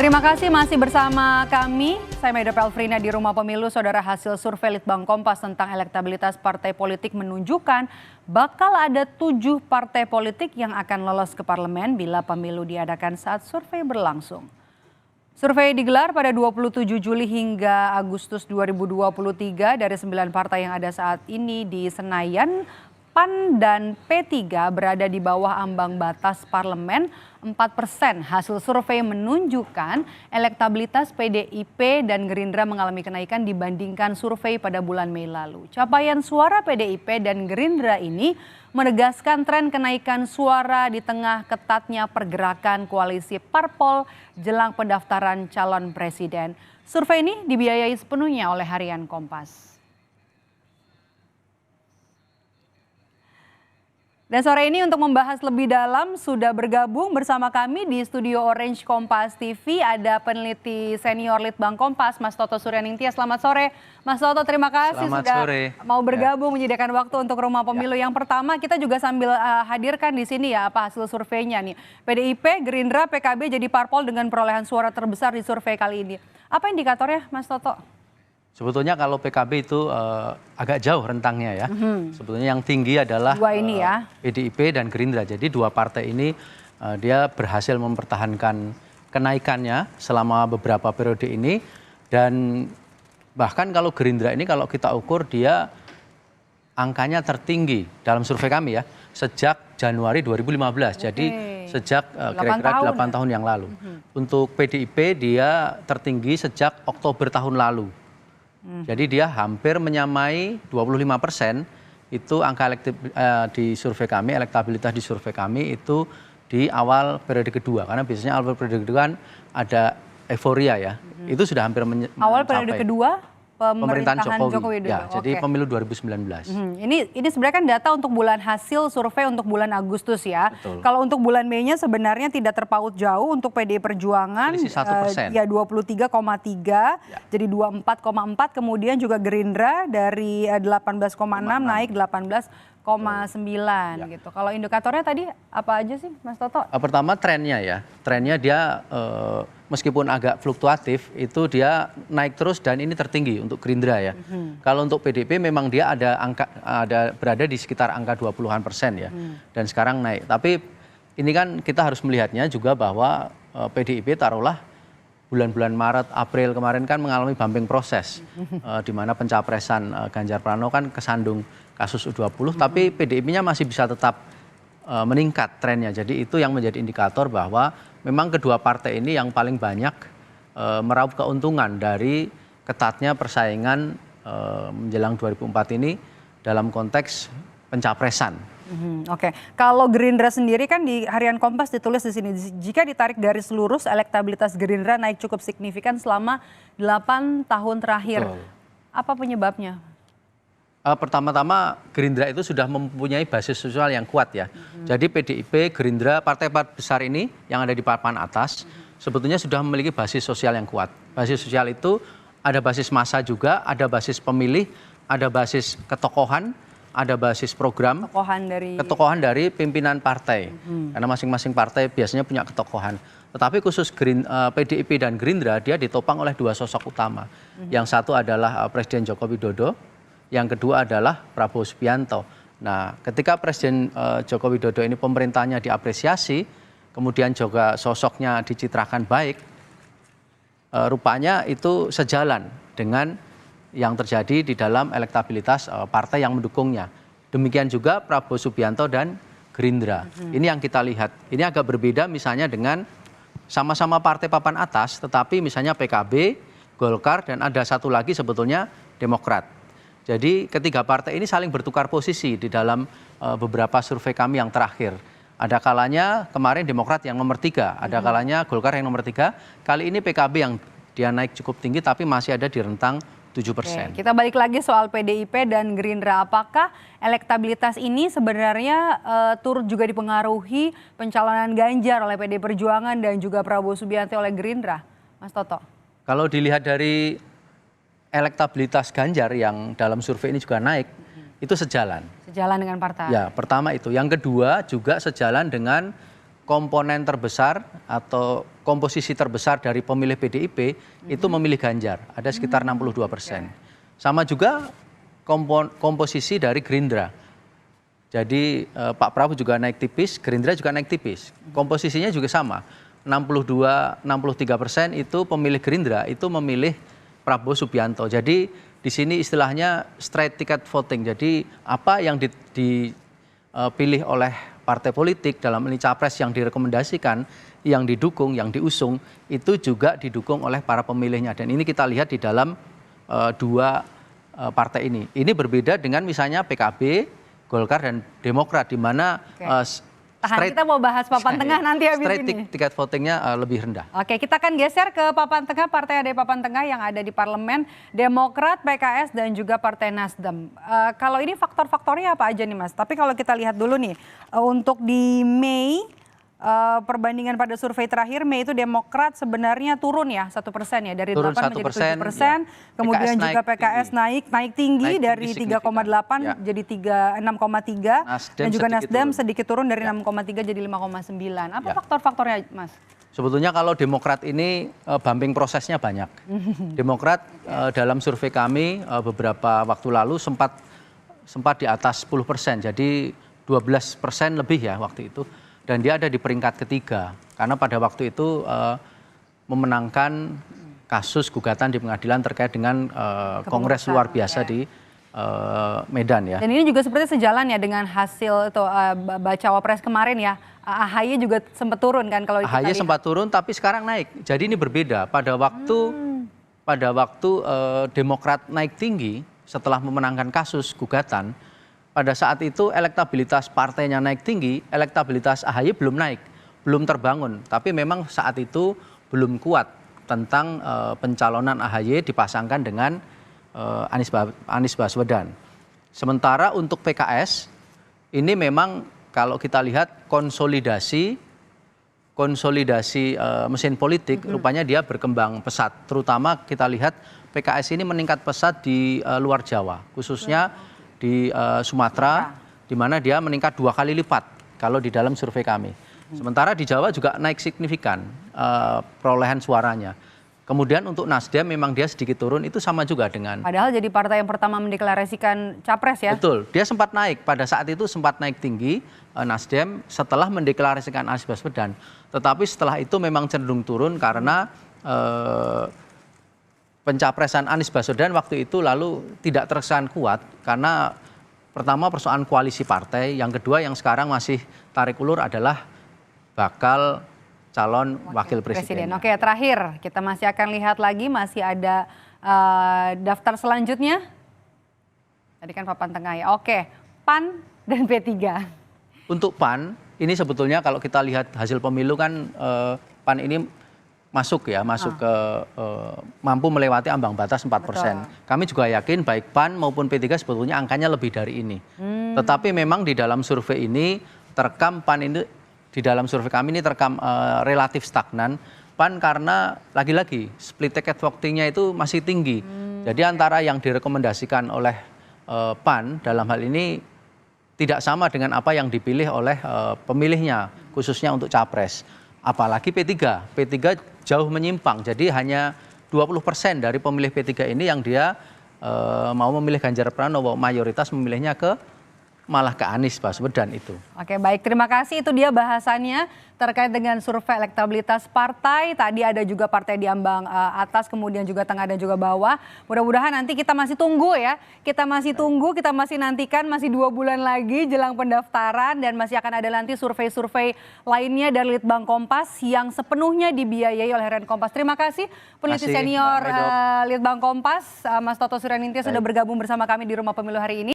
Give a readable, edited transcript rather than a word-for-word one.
Terima kasih masih bersama kami. Saya Maida Pelfrina di Rumah Pemilu. Saudara, hasil survei Litbang Kompas tentang elektabilitas partai politik menunjukkan bakal ada 7 partai politik yang akan lolos ke parlemen bila pemilu diadakan saat survei berlangsung. Survei digelar pada 27 Juli hingga Agustus 2023 dari 9 partai yang ada saat ini di Senayan. PAN dan P3 berada di bawah ambang batas parlemen 4%. Hasil survei menunjukkan elektabilitas PDIP dan Gerindra mengalami kenaikan dibandingkan survei pada bulan Mei lalu. Capaian suara PDIP dan Gerindra ini menegaskan tren kenaikan suara di tengah ketatnya pergerakan koalisi parpol jelang pendaftaran calon presiden. Survei ini dibiayai sepenuhnya oleh Harian Kompas. Dan sore ini untuk membahas lebih dalam sudah bergabung bersama kami di studio Orange Kompas TV ada peneliti senior Litbang Kompas Mas Toto Suryaningtyas. Selamat sore Mas Toto, terima kasih sudah mau bergabung menyediakan waktu untuk Rumah Pemilu. Yang pertama kita juga sambil hadirkan di sini ya apa hasil surveinya nih. PDIP, Gerindra, PKB jadi parpol dengan perolehan suara terbesar di survei kali ini. Apa indikatornya Mas Toto? Sebetulnya kalau PKB itu agak jauh rentangnya ya. Sebetulnya yang tinggi adalah PDIP dan Gerindra. Jadi dua partai ini dia berhasil mempertahankan kenaikannya selama beberapa periode ini. Dan bahkan kalau Gerindra ini kalau kita ukur dia angkanya tertinggi dalam survei kami ya. Sejak Januari 2015. Jadi sejak kira-kira 8 tahun yang lalu. Untuk PDIP dia tertinggi sejak Oktober tahun lalu. Jadi dia hampir menyamai 25% itu angka di survei kami, elektabilitas di survei kami itu di awal periode kedua. Karena biasanya awal periode kedua kan ada euforia ya, itu sudah hampir mencapai. Awal periode kedua pemerintahan Jokowi Widodo. Ya, jadi pemilu 2019. Ini sebenarnya kan data untuk bulan hasil survei untuk bulan Agustus ya. Betul. Kalau untuk bulan Mei-nya sebenarnya tidak terpaut jauh untuk PDI Perjuangan. Selisih 1%. Ya 23,3 jadi 24,4, kemudian juga Gerindra dari 18,6 naik 18,9 gitu. Kalau indikatornya tadi apa aja sih Mas Toto? Pertama trennya ya. Trennya dia meskipun agak fluktuatif itu dia naik terus dan ini tertinggi untuk Gerindra ya. Kalau untuk PDIP memang dia berada di sekitar angka 20-an% ya. Dan sekarang naik. Tapi ini kan kita harus melihatnya juga bahwa PDIP taruhlah bulan-bulan Maret, April kemarin kan mengalami bumping proses. Di mana pencapresan Ganjar Pranowo kan kesandung kasus U20, tapi PDIP-nya masih bisa tetap meningkat trennya. Jadi itu yang menjadi indikator bahwa memang kedua partai ini yang paling banyak meraup keuntungan dari ketatnya persaingan menjelang 2004 ini dalam konteks pencapresan. Oke, kalau Gerindra sendiri kan di Harian Kompas ditulis di sini, jika ditarik garis lurus elektabilitas Gerindra naik cukup signifikan selama 8 tahun terakhir. Betul. Apa penyebabnya? Pertama-tama Gerindra itu sudah mempunyai basis sosial yang kuat ya. Jadi PDIP, Gerindra, partai besar ini yang ada di papan atas sebetulnya sudah memiliki basis sosial yang kuat. Basis sosial itu ada basis massa juga, ada basis pemilih, ada basis ketokohan, ada basis program, ketokohan dari pimpinan partai. Karena masing-masing partai biasanya punya ketokohan. Tetapi khusus PDIP dan Gerindra dia ditopang oleh dua sosok utama. Yang satu adalah Presiden Joko Widodo, yang kedua adalah Prabowo Subianto. Nah, ketika Presiden Joko Widodo ini pemerintahnya diapresiasi, kemudian juga sosoknya dicitrakan baik, rupanya itu sejalan dengan yang terjadi di dalam elektabilitas partai yang mendukungnya. Demikian juga Prabowo Subianto dan Gerindra. Ini yang kita lihat. Ini agak berbeda misalnya dengan sama-sama partai papan atas, tetapi misalnya PKB, Golkar, dan ada satu lagi sebetulnya Demokrat. Jadi ketiga partai ini saling bertukar posisi di dalam beberapa survei kami yang terakhir. Ada kalanya kemarin Demokrat yang nomor 3, ada kalanya Golkar yang nomor 3. Kali ini PKB yang dia naik cukup tinggi tapi masih ada di rentang 7%. Kita balik lagi soal PDIP dan Gerindra. Apakah elektabilitas ini sebenarnya turut juga dipengaruhi pencalonan Ganjar oleh PDI Perjuangan dan juga Prabowo Subianto oleh Gerindra? Mas Toto. Kalau dilihat dari elektabilitas Ganjar yang dalam survei ini juga naik, itu sejalan. Sejalan dengan partai. Ya, pertama itu. Yang kedua juga sejalan dengan komponen terbesar atau komposisi terbesar dari pemilih PDIP itu memilih Ganjar, ada sekitar 62%. Sama juga komposisi dari Gerindra. Jadi Pak Prabowo juga naik tipis, Gerindra juga naik tipis. Komposisinya juga sama, 62-63% itu pemilih Gerindra, itu memilih Prabowo Subianto. Jadi di sini istilahnya straight ticket voting. Jadi apa yang dipilih oleh partai politik dalam ini capres yang direkomendasikan, yang didukung, yang diusung, itu juga didukung oleh para pemilihnya. Dan ini kita lihat di dalam dua partai ini. Ini berbeda dengan misalnya PKB, Golkar dan Demokrat, di mana kita mau bahas papan tengah nanti habis ini. Straight ticket votingnya lebih rendah. Oke, kita akan geser ke papan tengah, partai ada di papan tengah yang ada di parlemen, Demokrat, PKS, dan juga Partai Nasdem. Kalau ini faktor-faktornya apa aja nih Mas? Tapi kalau kita lihat dulu nih, untuk di Mei, perbandingan pada survei terakhir Mei itu Demokrat sebenarnya turun ya 1% ya, dari 8 menjadi 7%. Ya. Kemudian juga PKS naik tinggi dari 3,8 jadi 6,3 dan juga Nasdem sedikit turun dari 6,3 jadi 5,9. Apa faktor-faktornya Mas? Sebetulnya kalau Demokrat ini bumping prosesnya banyak. Demokrat dalam survei kami beberapa waktu lalu sempat di atas 10%, jadi 12% lebih ya waktu itu. Dan dia ada di peringkat ketiga, karena pada waktu itu memenangkan kasus gugatan di pengadilan terkait dengan kongres luar biasa di Medan ya. Dan ini juga seperti sejalan ya dengan hasil itu bacawa pres kemarin ya. AHY juga sempat turun kan kalau kita AHY sempat turun tapi sekarang naik. Jadi ini berbeda. Pada waktu Demokrat naik tinggi setelah memenangkan kasus gugatan, pada saat itu elektabilitas partainya naik tinggi, elektabilitas AHY belum naik, belum terbangun. Tapi memang saat itu belum kuat tentang pencalonan AHY dipasangkan dengan Anies Baswedan. Sementara untuk PKS, ini memang kalau kita lihat konsolidasi mesin politik, rupanya dia berkembang pesat. Terutama kita lihat PKS ini meningkat pesat di luar Jawa, khususnya di Sumatera, di mana dia meningkat 2 kali lipat kalau di dalam survei kami. Sementara di Jawa juga naik signifikan perolehan suaranya. Kemudian untuk Nasdem memang dia sedikit turun, itu sama juga dengan. Padahal jadi partai yang pertama mendeklarasikan capres ya? Betul, dia sempat naik, pada saat itu sempat naik tinggi Nasdem setelah mendeklarasikan Anies Baswedan. Tetapi setelah itu memang cenderung turun karena pencapresan Anies Baswedan waktu itu lalu tidak terkesan kuat karena pertama persoalan koalisi partai, yang kedua yang sekarang masih tarik ulur adalah bakal calon wakil presiden. Oke, terakhir kita masih akan lihat lagi, masih ada daftar selanjutnya. Tadi kan papan tengah ya. Oke, PAN dan P3. Untuk PAN ini sebetulnya kalau kita lihat hasil pemilu kan PAN ini masuk ke mampu melewati ambang batas 4%. Betul. Kami juga yakin baik PAN maupun P3 sebetulnya angkanya lebih dari ini. Tetapi memang di dalam survei ini terekam PAN ini, di dalam survei kami ini terekam relatif stagnan. PAN karena lagi-lagi split ticket votingnya itu masih tinggi. Jadi antara yang direkomendasikan oleh PAN dalam hal ini tidak sama dengan apa yang dipilih oleh pemilihnya, khususnya untuk capres. Apalagi P3 jauh menyimpang, jadi hanya 20% dari pemilih P3 ini yang dia mau memilih Ganjar Pranowo, mayoritas memilihnya malah ke Anies Baswedan itu. Oke, baik, terima kasih, itu dia bahasannya terkait dengan survei elektabilitas partai. Tadi ada juga partai di ambang atas, kemudian juga tengah dan juga bawah. Mudah-mudahan nanti kita masih tunggu ya, kita masih nantikan, masih 2 bulan lagi jelang pendaftaran dan masih akan ada nanti survei-survei lainnya dari Litbang Kompas yang sepenuhnya dibiayai oleh Harian Kompas. Terima kasih peneliti senior Litbang Kompas, Mas Toto Suryanintya sudah bergabung bersama kami di Rumah Pemilu hari ini.